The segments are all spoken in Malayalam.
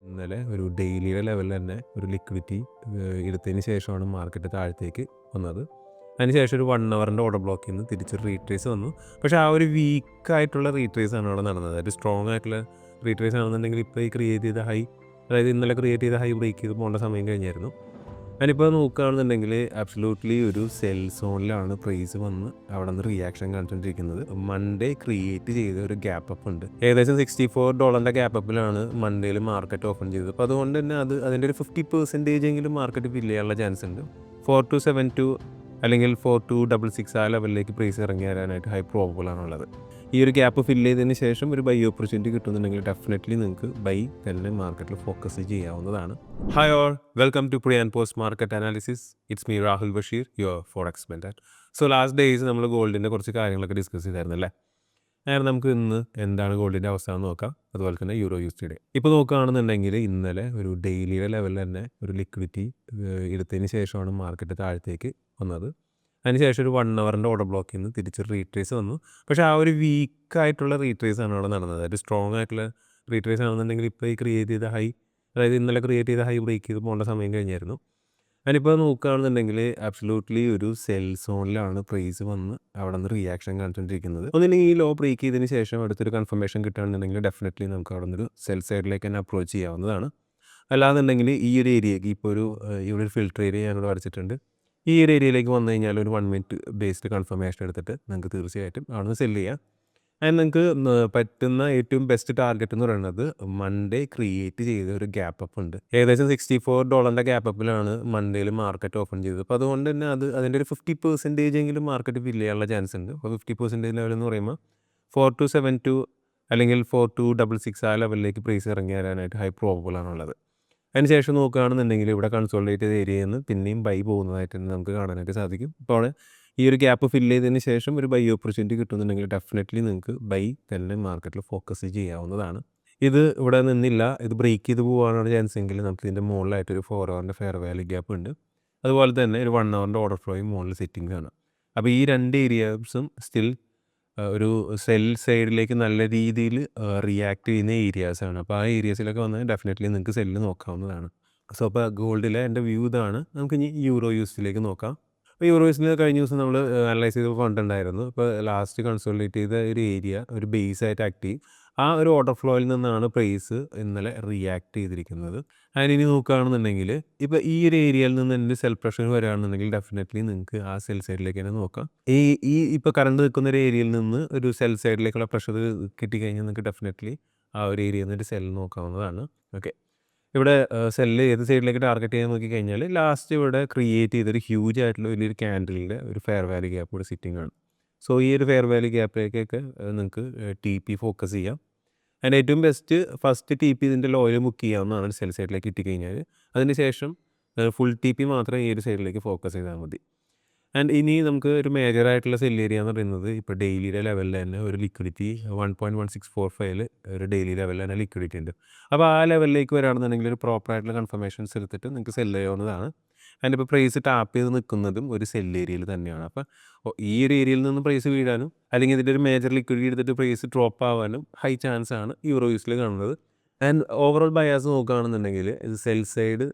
ഇന്നലെ ഒരു ഡെയിലിയുടെ ലെവലിൽ തന്നെ ഒരു ലിക്വിഡിറ്റി എടുത്തതിന് ശേഷമാണ് മാർക്കറ്റ് താഴത്തേക്ക് വന്നത്. അതിനുശേഷം ഒരു 1 അവറിൻ്റെ ഓർഡർ ബ്ലോക്കിൽ നിന്ന് തിരിച്ചൊരു റീട്രേസ് വന്നു. പക്ഷേ ആ ഒരു വീക്കായിട്ടുള്ള റീട്രേസ് ആണ് അവിടെ നടന്നത്. ഒരു സ്ട്രോങ് ആയിട്ടുള്ള റീട്രേസ് ആണെന്നുണ്ടെങ്കിൽ ഇപ്പോൾ ഈ ക്രിയേറ്റ് ചെയ്ത ഹൈ, അതായത് ഇന്നലെ ക്രിയേറ്റ് ചെയ്ത ഹൈ ബ്രേക്ക് ചെയ്ത് പോകേണ്ട സമയം കഴിഞ്ഞായിരുന്നു. ഞാനിപ്പോൾ നോക്കുകയാണെന്നുണ്ടെങ്കിൽ ആബ്സലൂട്ട്ലി ഒരു സെൽ സോണിലാണ് പ്രൈസ് വന്ന് അവിടെ നിന്ന് റിയാക്ഷൻ കാണിച്ചുകൊണ്ടിരിക്കുന്നത്. മൺഡേ ക്രിയേറ്റ് ചെയ്ത ഒരു ഗ്യാപ്പ് അപ്പ് ഉണ്ട്. ഏകദേശം $64 ഗ്യാപ്പ് അപ്പിലാണ് മൺഡേയിൽ മാർക്കറ്റ് ഓപ്പൺ ചെയ്തത്. അപ്പോൾ അതുകൊണ്ട് തന്നെ അതിൻ്റെ ഒരു 50% എങ്കിലും മാർക്കറ്റ് ഫില്ല് ചെയ്യാനുള്ള ചാൻസ് ഉണ്ട്. 4272 അല്ലെങ്കിൽ 4266 ആ ലെവലിലേക്ക് പ്രൈസ് ഇറങ്ങി വരാനായിട്ട് ഹൈ പ്രോബബിൾ ആണുള്ളത്. ഈ ഒരു ഗ്യാപ്പ് ഫില്ല് ചെയ്തതിന് ശേഷം ഒരു ബൈ ഓപ്പർച്യൂണിറ്റി കിട്ടുന്നുണ്ടെങ്കിൽ ഡെഫിനറ്റ്ലി നിങ്ങൾക്ക് ബൈ തന്നെ മാർക്കറ്റിൽ ഫോക്കസ് ചെയ്യാവുന്നതാണ്. Hi all, welcome to pre and post market analysis. It's me Rahul Basheer, your forex mentor. So last days നമ്മൾ ഗോൾഡിൻ്റെ കുറച്ച് കാര്യങ്ങളൊക്കെ ഡിസ്കസ് ചെയ്തായിരുന്നല്ലേ. അങ്ങനെ നമുക്ക് ഇന്ന് എന്താണ് ഗോൾഡിൻ്റെ അവസ്ഥ എന്ന് നോക്കാം. അതുപോലെ തന്നെ യൂറോ യൂഎസ്ഡിയുടെ ഇപ്പോൾ നോക്കുകയാണെന്നുണ്ടെങ്കിൽ ഇന്നലെ ഒരു ഡെയിലിയുടെ ലെവലിൽ തന്നെ ഒരു ലിക്വിഡിറ്റി എടുത്തതിന് ശേഷമാണ് മാർക്കറ്റ് താഴത്തേക്ക് വന്നത്. അതിനുശേഷം ഒരു 1 അവറിൻ്റെ ഓർഡർ ബ്ലോക്കിൽ നിന്ന് തിരിച്ചൊരു റീട്രേസ് വന്നു. പക്ഷേ ആ ഒരു വീക്കായിട്ടുള്ള റീട്രേസ് ആണ് അവിടെ നടന്നത്. ഒരു സ്ട്രോങ് ആയിട്ടുള്ള റീട്രേസ് ആണെന്നുണ്ടെങ്കിൽ ഇപ്പോൾ ഈ ക്രിയേറ്റ് ചെയ്ത ഹൈ, അതായത് ഇന്നലെ ക്രിയേറ്റ് ചെയ്ത ഹൈ ബ്രേക്ക് ചെയ്ത് പോകേണ്ട സമയം കഴിഞ്ഞായിരുന്നു. ഞാനിപ്പോൾ നോക്കുകയാണെന്നുണ്ടെങ്കിൽ ആബ്സലൂട്ട്ലി ഒരു സെൽ സോണിലാണ് പ്രൈസ് വന്ന് അവിടെ നിന്ന് റിയാക്ഷൻ കാണിച്ചുകൊണ്ടിരിക്കുന്നത്. ഒന്നില്ലെങ്കിൽ ഈ ലോ ബ്രേക്ക് ചെയ്തതിന് ശേഷം അടുത്തൊരു കൺഫർമേഷൻ കിട്ടുകയാണെന്നുണ്ടെങ്കിൽ ഡെഫിനറ്റ്ലി നമുക്ക് അവിടെ നിന്നൊരു സെൽ സൈഡിലേക്ക് തന്നെ അപ്രോച്ച് ചെയ്യാവുന്നതാണ്. അല്ലാന്നുണ്ടെങ്കിൽ ഈ ഒരു ഏരിയയ്ക്ക് ഇപ്പോൾ ഇവിടെ ഒരു ഫിൽട്ടർ ഏരിയ ഞാനിവിടെ വരച്ചിട്ടുണ്ട്. ഈ ഒരു ഏരിയയിലേക്ക് വന്നു കഴിഞ്ഞാൽ ഒരു 1 മിനിറ്റ് ബേസ്ഡ് കൺഫർമേഷൻ എടുത്തിട്ട് നിങ്ങൾക്ക് തീർച്ചയായിട്ടും അവിടെ നിന്ന് സെല്ല് ചെയ്യാം. ആൻഡ് നിങ്ങൾക്ക് പറ്റുന്ന ഏറ്റവും ബെസ്റ്റ് ടാർഗറ്റ് എന്ന് പറയുന്നത് മൺഡേ ക്രിയേറ്റ് ചെയ്ത ഒരു ഗ്യാപ്പ് അപ്പ് ഉണ്ട്. ഏകദേശം $64 ഗ്യാപ്പ് അപ്പിലാണ് മൺഡേയിൽ മാർക്കറ്റ് ഓപ്പൺ ചെയ്തത്. അപ്പോൾ അതുകൊണ്ട് തന്നെ അതിൻ്റെ ഒരു 50% എങ്കിലും മാർക്കറ്റ് ഫില്ല് ചെയ്യാനുള്ള ചാൻസ് ഉണ്ട്. അപ്പോൾ 50% ലെവൽ എന്ന് പറയുമ്പോൾ 4272 അല്ലെങ്കിൽ 4266 ആ ലെവലിലേക്ക് പ്രൈസ് ഇറങ്ങി വരാനായിട്ട് ഹൈ പ്രോബബിൾ ആണുള്ളത്. അതിനുശേഷം നോക്കുകയാണെന്നുണ്ടെങ്കിൽ ഇവിടെ കൺസോളിഡേറ്റ് ചെയ്ത ഏരിയയിൽ നിന്ന് പിന്നെയും ബൈ പോകുന്നതായിട്ട് നമുക്ക് കാണാനായിട്ട് സാധിക്കും. അപ്പോൾ ഈ ഒരു ഗ്യാപ്പ് ഫില്ല് ചെയ്തതിന് ശേഷം ഒരു ബൈ ഓപ്പർച്യൂണിറ്റി കിട്ടുന്നുണ്ടെങ്കിൽ ഡെഫിനറ്റ്ലി നിങ്ങൾക്ക് ബൈ തന്നെ മാർക്കറ്റിൽ ഫോക്കസ് ചെയ്യാവുന്നതാണ്. ഇത് ഇവിടെ നിന്നില്ല, ഇത് ബ്രേക്ക് ചെയ്ത് പോകാനാണ് ചാൻസ് എങ്കിൽ നമുക്ക് ഇതിൻ്റെ മുകളിലായിട്ടൊരു 4 അവറിൻ്റെ ഫെയർ വാല്യൂ ഗ്യാപ്പ് ഉണ്ട്. അതുപോലെ തന്നെ ഒരു 1 അവറിൻ്റെ ഓർഡർ ഫ്ലോയും മുകളിൽ സെറ്റിംഗ് ആണ്. അപ്പോൾ ഈ രണ്ട് ഏരിയാസും സ്റ്റിൽ ഒരു സെൽ സൈഡിലേക്ക് നല്ല രീതിയിൽ റിയാക്ട് ചെയ്യുന്ന ഏരിയാസാണ്. അപ്പോൾ ആ ഏരിയാസിലൊക്കെ വന്നാൽ ഡെഫിനറ്റ്ലി നിങ്ങൾക്ക് സെല്ല് നോക്കാവുന്നതാണ്. സോ അപ്പോൾ ഗോൾഡിലെ എൻ്റെ വ്യൂ ഇതാണ്. നമുക്ക് ഇനി യൂറോ യൂഎസ്ഡിയിലേക്ക് നോക്കാം. അപ്പോൾ യൂറോ യൂഎസ്ഡിയിൽ കഴിഞ്ഞ ദിവസം നമ്മൾ അനലൈസ് ചെയ്ത് കണ്ടിട്ടുണ്ടായിരുന്നു. ഇപ്പോൾ ലാസ്റ്റ് കൺസോളിഡേറ്റ് ചെയ്ത ഒരു ഏരിയ ഒരു ബേസ് ആയിട്ട് ആക്ട് ചെയ്യും. ആ ഒരു ഓർഡർ ഫ്ലോയിൽ നിന്നാണ് പ്രൈസ് ഇന്നലെ റിയാക്ട് ചെയ്തിരിക്കുന്നത്. അതിനി നോക്കുകയാണെന്നുണ്ടെങ്കിൽ ഇപ്പോൾ ഈ ഒരു ഏരിയയിൽ നിന്ന് എൻ്റെ സെൽ പ്രഷർ വരികയാണെന്നുണ്ടെങ്കിൽ ഡെഫിനറ്റ്ലി നിങ്ങൾക്ക് ആ സെൽ സൈഡിലേക്ക് തന്നെ നോക്കാം. ഈ ഇപ്പോൾ കറണ്ട് നിൽക്കുന്ന ഒരു ഏരിയയിൽ നിന്ന് ഒരു സെൽ സൈഡിലേക്കുള്ള പ്രഷർ കിട്ടിക്കഴിഞ്ഞാൽ നിങ്ങൾക്ക് ഡെഫിനറ്റ്ലി ആ ഒരു ഏരിയയിൽ നിന്ന് ഒരു സെൽ നോക്കാവുന്നതാണ്. ഓക്കെ, ഇവിടെ സെല്ല് ഏത് സൈഡിലേക്ക് ടാർഗറ്റ് ചെയ്യാൻ നോക്കിക്കഴിഞ്ഞാൽ ലാസ്റ്റ് ഇവിടെ ക്രിയേറ്റ് ചെയ്തൊരു ഹ്യൂജ് ആയിട്ടുള്ള വലിയൊരു ക്യാൻഡലിൻ്റെ ഒരു ഫെയർ വാല്യൂ ഗ്യാപ്പ് ഇവിടെ സിറ്റിംഗ് ആണ്. സോ ഈ ഒരു ഫെയർ വാല്യൂ ഗ്യാപ്പിലേക്കൊക്കെ നിങ്ങൾക്ക് TP ഫോക്കസ് ചെയ്യാം. അതിൻ്റെ ഏറ്റവും ബെസ്റ്റ് ഫസ്റ്റ് TP ഇതിൻ്റെ ലോയിൽ ബുക്ക് ചെയ്യാവുന്നതാണ് സെൽ സൈഡിലേക്ക് കിട്ടിക്കഴിഞ്ഞാൽ. അതിന് ശേഷം ഫുൾ TP മാത്രം ഈ ഒരു സൈഡിലേക്ക് ഫോക്കസ് ചെയ്താൽ മതി. ആൻഡ് ഇനി നമുക്ക് ഒരു മേജറായിട്ടുള്ള സെൽ ഏരിയ എന്ന് പറയുന്നത് ഇപ്പോൾ ഡെയിലിയുടെ ലെവലിൽ തന്നെ ഒരു ലിക്വിഡിറ്റി 1.1645 ഒരു ഡെയിലി ലെവലിൽ തന്നെ ലിക്വിഡിറ്റി ഉണ്ട്. അപ്പോൾ ആ ലെവലിലേക്ക് വരികയാണെന്നുണ്ടെങ്കിൽ ഒരു പ്രോപ്പറായിട്ടുള്ള കൺഫർമേഷൻസ് എടുത്തിട്ട് നിങ്ങൾക്ക് സെല്ല് ചെയ്യാവുന്നതാണ്. ആൻഡ് ഇപ്പോൾ പ്രൈസ് ടാപ്പ് ചെയ്ത് നിൽക്കുന്നതും ഒരു സെൽ ഏരിയയിൽ തന്നെയാണ്. അപ്പോൾ ഈ ഒരു ഏരിയയിൽ നിന്ന് പ്രൈസ് വീഴാനും അല്ലെങ്കിൽ ഇതിൻ്റെ ഒരു മേജർ ലിക്വിഡിറ്റി എടുത്തിട്ട് പ്രൈസ് ഡ്രോപ്പ് ആവാനും ഹൈ ചാൻസ് ആണ് യൂറോ യൂഎസ്ഡിയിൽ കാണുന്നത്. ആൻഡ് ഓവറോൾ ബയാസ് നോക്കുകയാണെന്നുണ്ടെങ്കിൽ ഇത് സെൽ സൈഡ്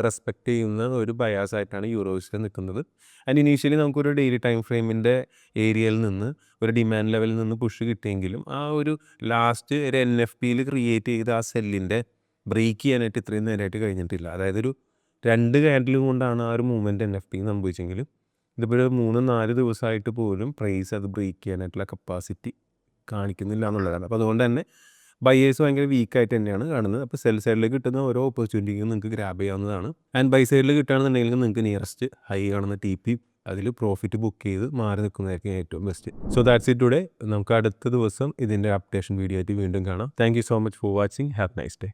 റെസ്പെക്റ്റ് ചെയ്യുന്ന ഒരു ബയാസ് ആയിട്ടാണ് യൂറോ യൂഎസ്ഡിയിൽ നിൽക്കുന്നത്. ആൻഡ് ഇനീഷ്യലി നമുക്കൊരു ഡെയിലി ടൈം ഫ്രെയിമിൻ്റെ ഏരിയയിൽ നിന്ന് ഒരു ഡിമാൻഡ് ലെവലിൽ നിന്ന് പുഷ് കിട്ടിയെങ്കിലും ആ ഒരു ലാസ്റ്റ് ഒരു NFPയിൽ ക്രിയേറ്റ് ചെയ്ത ആ സെല്ലിൻ്റെ ബ്രേക്ക് ചെയ്യാനായിട്ട് ഇത്രയും നേരമായിട്ട് കഴിഞ്ഞിട്ടില്ല. അതായത് ഒരു 2 ക്യാൻഡിലും കൊണ്ടാണ് ആ ഒരു മൂവ്മെൻറ്റ് NFP സംഭവിച്ചെങ്കിലും ഇതിപ്പോൾ ഒരു 3-4 ദിവസമായിട്ട് പോലും പ്രൈസ് അത് ബ്രേക്ക് ചെയ്യാനായിട്ടുള്ള കപ്പാസിറ്റി കാണിക്കുന്നില്ല എന്നുള്ളതാണ്. അപ്പോൾ അതുകൊണ്ട് തന്നെ ബയേഴ്സ് ഭയങ്കര വീക്കായിട്ട് തന്നെയാണ് കാണുന്നത്. അപ്പോൾ സെൽ സൈഡിലേക്ക് കിട്ടുന്ന ഓരോ ഓപ്പർച്യൂണിറ്റിയും നിങ്ങൾക്ക് ഗ്രാബ് ചെയ്യാവുന്നതാണ്. ആൻഡ് ബൈ സൈഡിൽ കിട്ടുകയാണെന്നുണ്ടെങ്കിൽ നിങ്ങൾക്ക് നിയറസ്റ്റ് ഹൈ കാണുന്ന TP അതിൽ പ്രോഫിറ്റ് ബുക്ക് ചെയ്ത് മാറി നിൽക്കുന്നതായിരിക്കും ഏറ്റവും best. So that's it today. നമുക്ക് അടുത്ത ദിവസം ഇതിൻ്റെ അപ്ഡേഷൻ വീഡിയോ ആയിട്ട് വീണ്ടും കാണാം. Thank you so much for watching. Have nice day.